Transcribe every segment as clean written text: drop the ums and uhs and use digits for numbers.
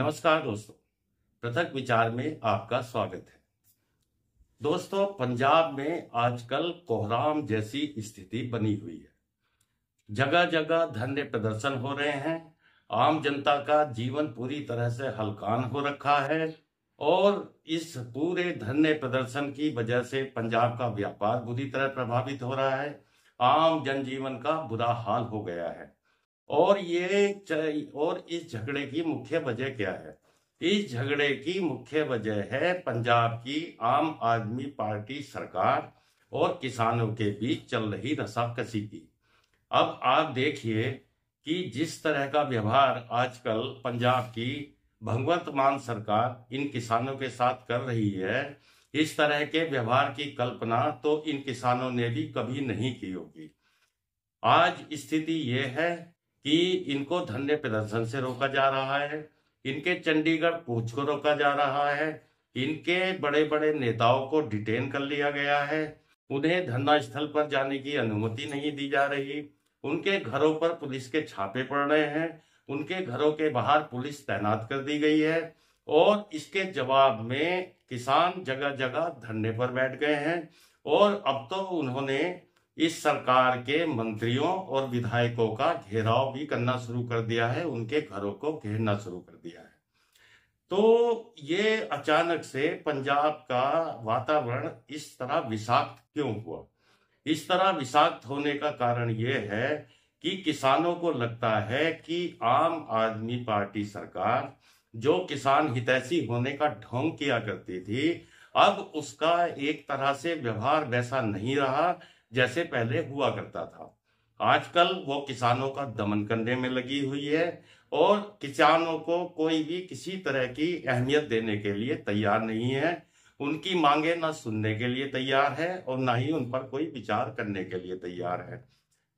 नमस्कार दोस्तों, पृथक विचार में आपका स्वागत है। दोस्तों, पंजाब में आजकल कोहराम जैसी स्थिति बनी हुई है। जगह जगह धरने प्रदर्शन हो रहे हैं। आम जनता का जीवन पूरी तरह से हलकान हो रखा है और इस पूरे धरने प्रदर्शन की वजह से पंजाब का व्यापार बुरी तरह प्रभावित हो रहा है। आम जनजीवन का बुरा हाल हो गया है। और इस झगड़े की मुख्य वजह क्या है? इस झगड़े की मुख्य वजह है पंजाब की आम आदमी पार्टी सरकार और किसानों के बीच चल रही रसाकसी की। अब आप देखिए कि जिस तरह का व्यवहार आजकल पंजाब की भगवंत मान सरकार इन किसानों के साथ कर रही है, इस तरह के व्यवहार की कल्पना तो इन किसानों ने भी कभी नहीं की होगी। आज स्थिति ये है कि इनको धरने प्रदर्शन से रोका जा रहा है, इनके चंडीगढ़ कूच को रोका जा रहा है, इनके बड़े बड़े नेताओं को डिटेन कर लिया गया है, उन्हें धरना स्थल पर जाने की अनुमति नहीं दी जा रही, उनके घरों पर पुलिस के छापे पड़ रहे हैं, उनके घरों के बाहर पुलिस तैनात कर दी गई है और इसके जवाब में किसान जगह जगह धरने पर बैठ गए हैं। और अब तो उन्होंने इस सरकार के मंत्रियों और विधायकों का घेराव भी करना शुरू कर दिया है, उनके घरों को घेरना शुरू कर दिया है। तो ये अचानक से पंजाब का वातावरण इस तरह विषाक्त क्यों हुआ? इस तरह विषाक्त होने का कारण ये है कि किसानों को लगता है कि आम आदमी पार्टी सरकार जो किसान हितैषी होने का ढोंग किया करती थी, अब उसका एक तरह से व्यवहार वैसा नहीं रहा जैसे पहले हुआ करता था। आजकल वो किसानों का दमन करने में लगी हुई है और किसानों को कोई भी किसी तरह की अहमियत देने के लिए तैयार नहीं है। उनकी मांगे न सुनने के लिए तैयार है और न ही उन पर कोई विचार करने के लिए तैयार है।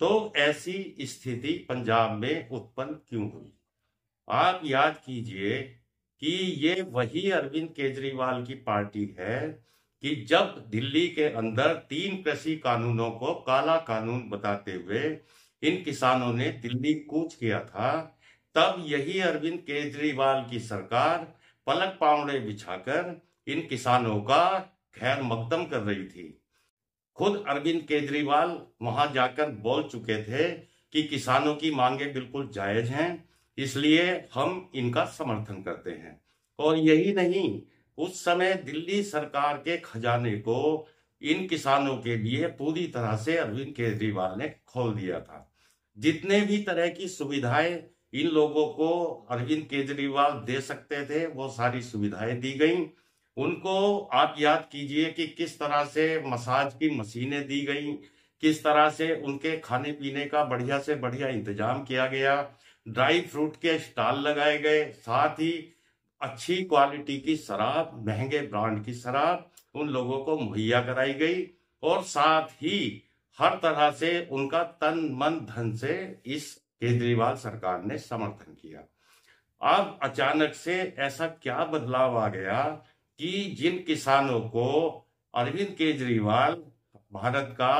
तो ऐसी स्थिति पंजाब में उत्पन्न क्यों हुई? आप याद कीजिए कि ये वही अरविंद केजरीवाल की पार्टी है कि जब दिल्ली के अंदर 3 कृषि कानूनों को काला कानून बताते हुए इन किसानों ने दिल्ली कूच किया था, तब यही अरविंद केजरीवाल की सरकार पलक पावड़े बिछाकर इन किसानों का खैर मकदम कर रही थी। खुद अरविंद केजरीवाल वहां जाकर बोल चुके थे कि किसानों की मांगे बिल्कुल जायज हैं, इसलिए हम इनका समर्थन करते हैं। और यही नहीं, उस समय दिल्ली सरकार के खजाने को इन किसानों के लिए पूरी तरह से अरविंद केजरीवाल ने खोल दिया था। जितने भी तरह की सुविधाएं इन लोगों को अरविंद केजरीवाल दे सकते थे, वो सारी सुविधाएं दी गई उनको। आप याद कीजिए कि किस तरह से मसाज की मशीनें दी गई, किस तरह से उनके खाने पीने का बढ़िया से बढ़िया इंतजाम किया गया, ड्राई फ्रूट के स्टॉल लगाए गए, साथ ही अच्छी क्वालिटी की शराब, महंगे ब्रांड की शराब उन लोगों को मुहैया कराई गई और साथ ही हर तरह से उनका तन मन धन से इस केजरीवाल सरकार ने समर्थन किया। अब अचानक से ऐसा क्या बदलाव आ गया कि जिन किसानों को अरविंद केजरीवाल भारत का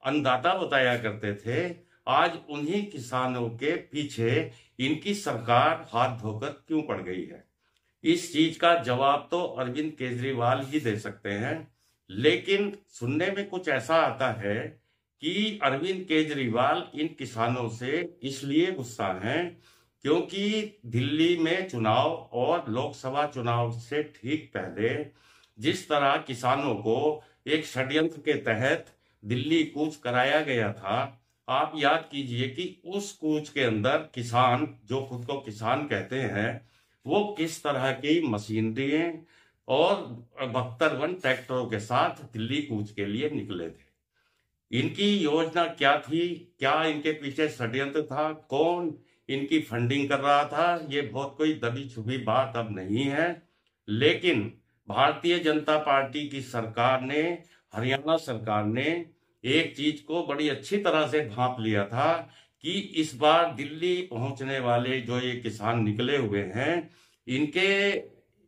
अन्नदाता बताया करते थे, आज उन्हीं किसानों के पीछे इनकी सरकार हाथ धोकर क्यों पड़ गई है? इस चीज का जवाब तो अरविंद केजरीवाल ही दे सकते हैं, लेकिन सुनने में कुछ ऐसा आता है कि अरविंद केजरीवाल इन किसानों से इसलिए गुस्सा हैं क्योंकि दिल्ली में चुनाव और लोकसभा चुनाव से ठीक पहले जिस तरह किसानों को एक षड्यंत्र के तहत दिल्ली कूच कराया गया था, आप याद कीजिए कि उस कूच के अंदर किसान जो खुद को किसान कहते हैं, वो किस तरह की मशीनरी और 72 ट्रैक्टरों के साथ दिल्ली कूच के लिए निकले थे। इनकी योजना क्या थी? क्या इनके पीछे षड्यंत्र था? कौन इनकी फंडिंग कर रहा था? ये बहुत कोई दबी छुपी बात अब नहीं है, लेकिन भारतीय जनता पार्टी की सरकार ने, हरियाणा सरकार ने एक चीज को बड़ी अच्छी तरह से भांप लिया था कि इस बार दिल्ली पहुंचने वाले जो ये किसान निकले हुए हैं, इनके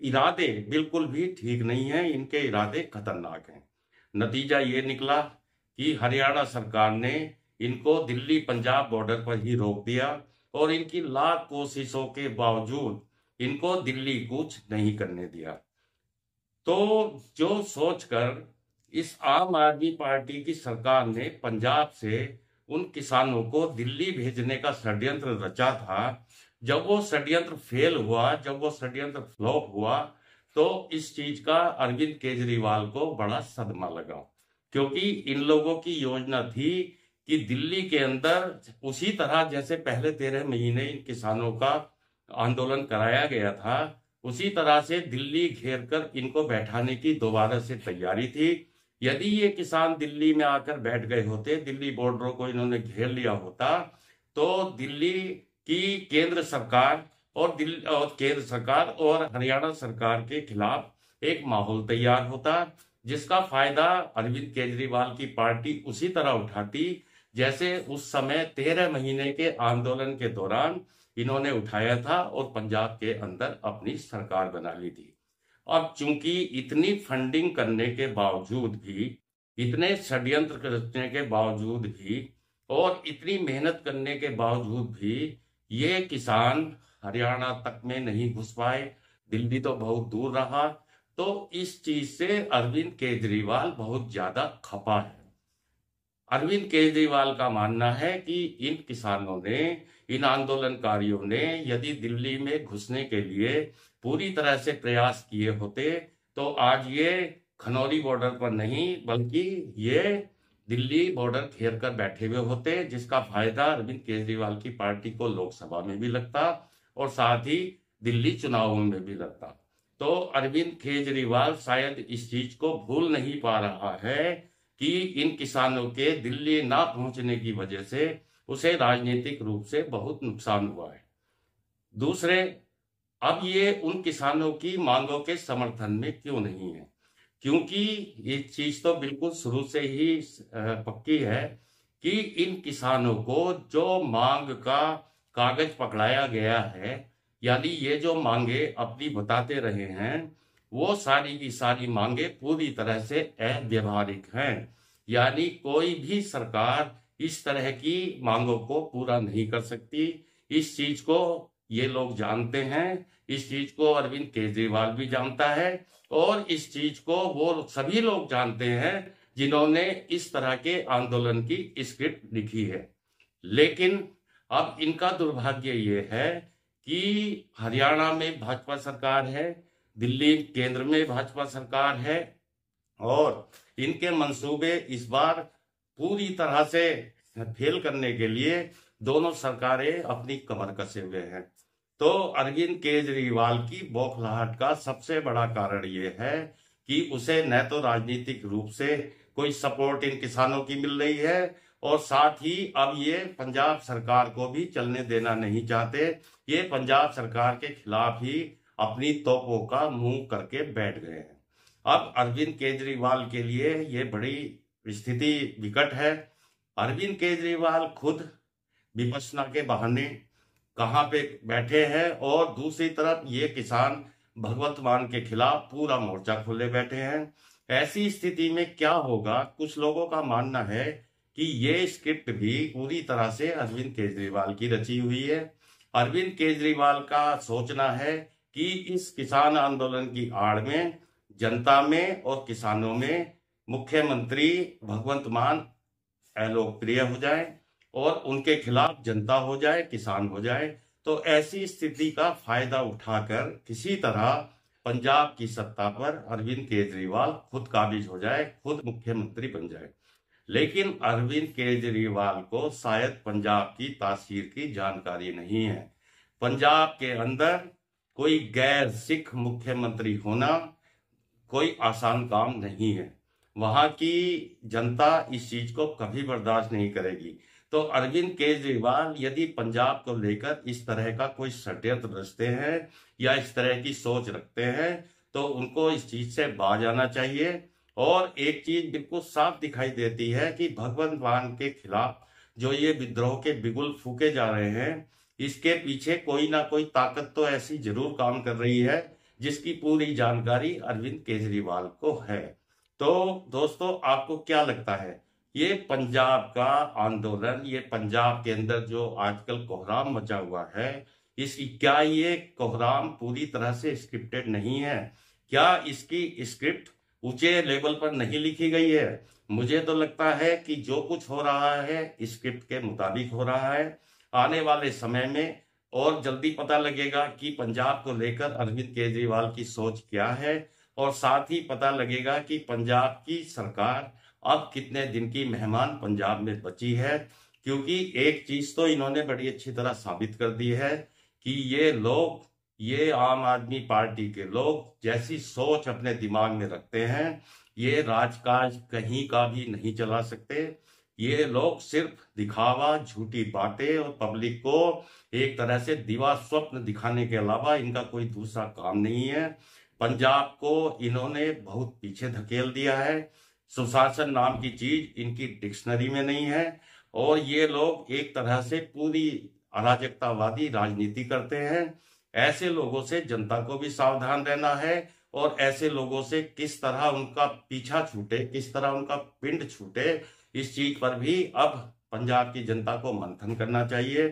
इरादे बिल्कुल भी ठीक नहीं है, इनके इरादे खतरनाक हैं। नतीजा ये निकला कि हरियाणा सरकार ने इनको दिल्ली पंजाब बॉर्डर पर ही रोक दिया और इनकी लाख कोशिशों के बावजूद इनको दिल्ली कूच नहीं करने दिया। तो जो सोचकर इस आम आदमी पार्टी की सरकार ने पंजाब से उन किसानों को दिल्ली भेजने का षड्यंत्र रचा था, जब वो षड्यंत्र फेल हुआ, जब वो षड्यंत्र फ्लॉप हुआ, तो इस चीज का अरविंद केजरीवाल को बड़ा सदमा लगा। क्योंकि इन लोगों की योजना थी कि दिल्ली के अंदर उसी तरह जैसे पहले 13 महीने इन किसानों का आंदोलन कराया गया था, उसी तरह से दिल्ली घेर कर इनको बैठाने की दोबारा से तैयारी थी। यदि ये किसान दिल्ली में आकर बैठ गए होते, दिल्ली बॉर्डरों को इन्होंने घेर लिया होता, तो दिल्ली की केंद्र सरकार और केंद्र सरकार और हरियाणा सरकार के खिलाफ एक माहौल तैयार होता, जिसका फायदा अरविंद केजरीवाल की पार्टी उसी तरह उठाती जैसे उस समय 13 महीने के आंदोलन के दौरान इन्होंने उठाया था और पंजाब के अंदर अपनी सरकार बना ली थी। अब चूंकि इतनी फंडिंग करने के बावजूद भी, इतने षड्यंत्र करने के बावजूद भी और इतनी मेहनत करने के बावजूद भी ये किसान हरियाणा तक में नहीं घुस पाए, दिल्ली तो बहुत दूर रहा, तो इस चीज से अरविंद केजरीवाल बहुत ज्यादा खपा है। अरविंद केजरीवाल का मानना है कि इन किसानों ने, इन आंदोलनकारियों ने यदि दिल्ली में घुसने के लिए पूरी तरह से प्रयास किए होते, तो आज ये खनौरी बॉर्डर पर नहीं बल्कि ये दिल्ली बॉर्डर घेर कर बैठे हुए होते, जिसका फायदा अरविंद केजरीवाल की पार्टी को लोकसभा में भी लगता और साथ ही दिल्ली चुनावों में भी लगता। तो अरविंद केजरीवाल शायद इस चीज को भूल नहीं पा रहा है कि इन किसानों के दिल्ली ना पहुंचने की वजह से उसे राजनीतिक रूप से बहुत नुकसान हुआ है। दूसरे, अब ये उन किसानों की मांगों के समर्थन में क्यों नहीं है? क्योंकि ये चीज तो बिल्कुल शुरू से ही पक्की है कि इन किसानों को जो मांग का कागज पकड़ाया गया है, यानी ये जो मांगे अपनी बताते रहे हैं, वो सारी की सारी मांगे पूरी तरह से अव्यवहारिक हैं। यानी कोई भी सरकार इस तरह की मांगों को पूरा नहीं कर सकती। इस चीज को ये लोग जानते हैं, इस चीज को अरविंद केजरीवाल भी जानता है और इस चीज को वो सभी लोग जानते हैं जिन्होंने इस तरह के आंदोलन की स्क्रिप्ट लिखी है। लेकिन अब इनका दुर्भाग्य ये है कि हरियाणा में भाजपा सरकार है, दिल्ली केंद्र में भाजपा सरकार है और इनके मंसूबे इस बार पूरी तरह से फेल करने के लिए दोनों सरकारें अपनी कमर कसे हुए हैं। तो अरविंद केजरीवाल की बौखलाहट का सबसे बड़ा कारण ये है कि उसे न तो राजनीतिक रूप से कोई सपोर्ट इन किसानों की मिल रही है और साथ ही अब ये पंजाब सरकार को भी चलने देना नहीं चाहते। ये पंजाब सरकार के खिलाफ ही अपनी तोपों का मुंह करके बैठ गए हैं। अब अरविंद केजरीवाल के लिए ये बड़ी स्थिति विकट है। अरविंद केजरीवाल खुद विपश्यना के बहाने कहाँ पे बैठे हैं और दूसरी तरफ ये किसान भगवंत मान के खिलाफ पूरा मोर्चा खोले बैठे हैं। ऐसी स्थिति में क्या होगा? कुछ लोगों का मानना है कि ये स्क्रिप्ट भी पूरी तरह से अरविंद केजरीवाल की रची हुई है। अरविंद केजरीवाल का सोचना है कि इस किसान आंदोलन की आड़ में जनता में और किसानों में मुख्यमंत्री भगवंत मान अलोकप्रिय हो जाए और उनके खिलाफ जनता हो जाए, किसान हो जाए। तो ऐसी स्थिति का फायदा उठाकर किसी तरह पंजाब की सत्ता पर अरविंद केजरीवाल खुद काबिज हो जाए, खुद मुख्यमंत्री बन जाए। लेकिन अरविंद केजरीवाल को शायद पंजाब की तासीर की जानकारी नहीं है। पंजाब के अंदर कोई गैर सिख मुख्यमंत्री होना कोई आसान काम नहीं है। वहां की जनता इस चीज को कभी बर्दाश्त नहीं करेगी। तो अरविंद केजरीवाल यदि पंजाब को लेकर इस तरह का कोई षड्यंत्र रचते हैं या इस तरह की सोच रखते हैं, तो उनको इस चीज से बाज आना चाहिए। और एक चीज बिल्कुल साफ दिखाई देती है कि भगवंत मान के खिलाफ जो ये विद्रोह के बिगुल फूके जा रहे हैं, इसके पीछे कोई ना कोई ताकत तो ऐसी जरूर काम कर रही है जिसकी पूरी जानकारी अरविंद केजरीवाल को है। तो दोस्तों, आपको क्या लगता है, ये पंजाब का आंदोलन, ये पंजाब के अंदर जो आजकल कोहराम मचा हुआ है, इसकी क्या ये कोहराम पूरी तरह से स्क्रिप्टेड नहीं है? क्या इसकी स्क्रिप्ट ऊंचे लेवल पर नहीं लिखी गई है? मुझे तो लगता है कि जो कुछ हो रहा है स्क्रिप्ट के मुताबिक हो रहा है। आने वाले समय में और जल्दी पता लगेगा कि पंजाब को लेकर अरविंद केजरीवाल की सोच क्या है, और साथ ही पता लगेगा कि पंजाब की सरकार अब कितने दिन की मेहमान पंजाब में बची है। क्योंकि एक चीज तो इन्होंने बड़ी अच्छी तरह साबित कर दी है कि ये आम आदमी पार्टी के लोग जैसी सोच अपने दिमाग में रखते हैं, ये राजकाज कहीं का भी नहीं चला सकते। ये लोग सिर्फ दिखावा, झूठी बातें और पब्लिक को एक तरह से दिवा स्वप्न दिखाने के अलावा इनका कोई दूसरा काम नहीं है। पंजाब को इन्होंने बहुत पीछे धकेल दिया है। सुशासन नाम की चीज इनकी डिक्शनरी में नहीं है, और ये लोग एक तरह से पूरी अराजकतावादी राजनीति करते हैं। ऐसे लोगों से जनता को भी सावधान रहना है, और ऐसे लोगों से किस तरह उनका पीछा छूटे, किस तरह उनका पिंड छूटे, इस चीज पर भी अब पंजाब की जनता को मंथन करना चाहिए।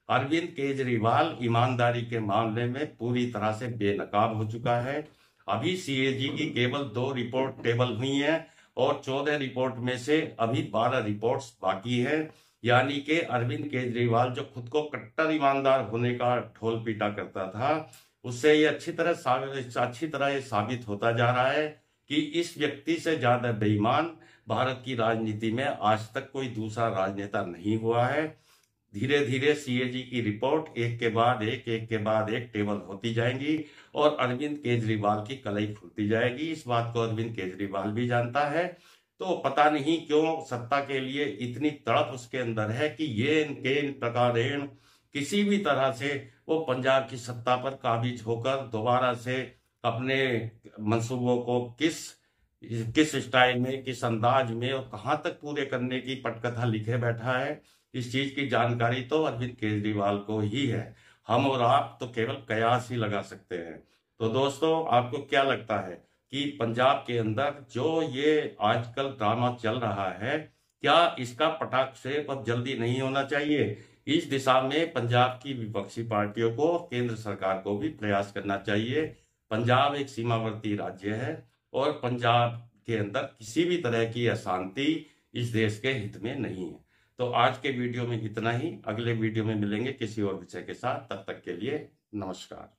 अरविंद केजरीवाल ईमानदारी के मामले में पूरी तरह से बेनकाब हो चुका है। अभी सीएजी की केवल 2 रिपोर्ट टेबल हुई हैं, और 14 रिपोर्ट में से अभी 12 रिपोर्ट्स बाकी हैं। यानी कि अरविंद केजरीवाल जो खुद को कट्टर ईमानदार होने का ढोल पीटा करता था, उससे ये अच्छी तरह ये साबित होता जा रहा है कि इस व्यक्ति से ज्यादा बेईमान भारत की राजनीति में आज तक कोई दूसरा राजनेता नहीं हुआ है। धीरे धीरे सीएजी की रिपोर्ट एक के बाद एक टेबल होती जाएंगी, और अरविंद केजरीवाल की कलाई खुलती जाएगी। इस बात को अरविंद केजरीवाल भी जानता है। तो पता नहीं क्यों सत्ता के लिए इतनी तड़प उसके अंदर है कि ये इनके इन प्रकार किसी भी तरह से वो पंजाब की सत्ता पर काबिज होकर दोबारा से अपने मंसूबों को किस स्टाइल में, किस अंदाज में और कहां तक पूरे करने की पटकथा लिखे बैठा है, इस चीज की जानकारी तो अरविंद केजरीवाल को ही है। हम और आप तो केवल कयास ही लगा सकते हैं। तो दोस्तों, आपको क्या लगता है कि पंजाब के अंदर जो ये आजकल ड्रामा चल रहा है, क्या इसका पटाख से अब जल्दी नहीं होना चाहिए? इस दिशा में पंजाब की विपक्षी पार्टियों को, केंद्र सरकार को भी प्रयास करना चाहिए। पंजाब एक सीमावर्ती राज्य है, और पंजाब के अंदर किसी भी तरह की अशांति इस देश के हित में नहीं है। तो आज के वीडियो में इतना ही। अगले वीडियो में मिलेंगे किसी और विषय के साथ। तब तक के लिए नमस्कार।